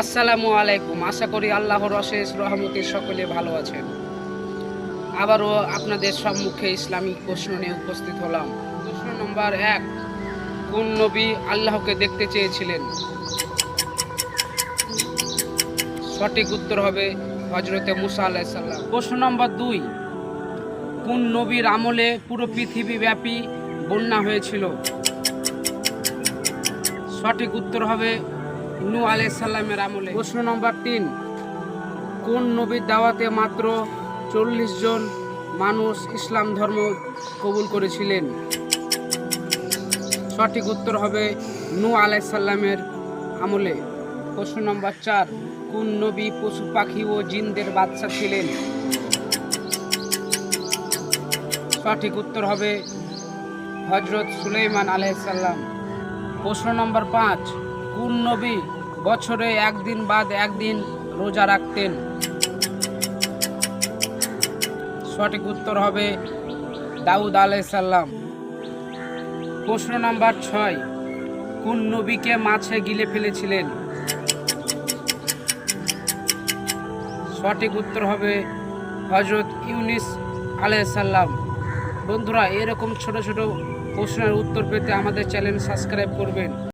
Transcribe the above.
আসসালামু আলাইকুম। আশা করি আল্লাহর অশেষ রহমতে সকলে ভালো আছেন। আবারও আপনাদের সম্মুখে ইসলামিক প্রশ্ন নিয়ে উপস্থিত হলাম। প্রশ্ন নম্বর 1, কোন নবী আল্লাহকে দেখতে চেয়েছিলেন? সঠিক উত্তর হবে হযরতে মুসা আলাইহিস সালাম। প্রশ্ন নম্বর 2, কোন নবীর আমলে পুরো পৃথিবীব্যাপী বন্যা হয়েছিল? সঠিক উত্তর হবে নূহ আলাইহিস সালামের আমলে। প্রশ্ন নম্বর 3, কোন নবীর দাওয়াতে মাত্র 40 জন মানুষ ইসলাম ধর্ম কবুল করেছিলেন? সঠিক উত্তর হবে নূহ আলাইহিস সালামের আমলে। প্রশ্ন নম্বর 4, কোন নবী পশু পাখি ও জিনদের বাদশা ছিলেন? সঠিক উত্তর হবে হযরত সুলাইমান আলাইহিস সালাম। প্রশ্ন নম্বর 5, কোন নবী বছরে একদিন বাদ একদিন রোজা রাখতেন? সঠিক উত্তর হবে দাউদ আলাইহিস সালাম। প্রশ্ন নম্বর 6, কোন নবীকে মাছে গিলে ফেলেছিলেন? সঠিক উত্তর হবে হযরত ইউনূস আলাইহিস সালাম। বন্ধুরা, এরকম ছোট ছোট প্রশ্নের উত্তর পেতে আমাদের চ্যানেল সাবস্ক্রাইব করবেন।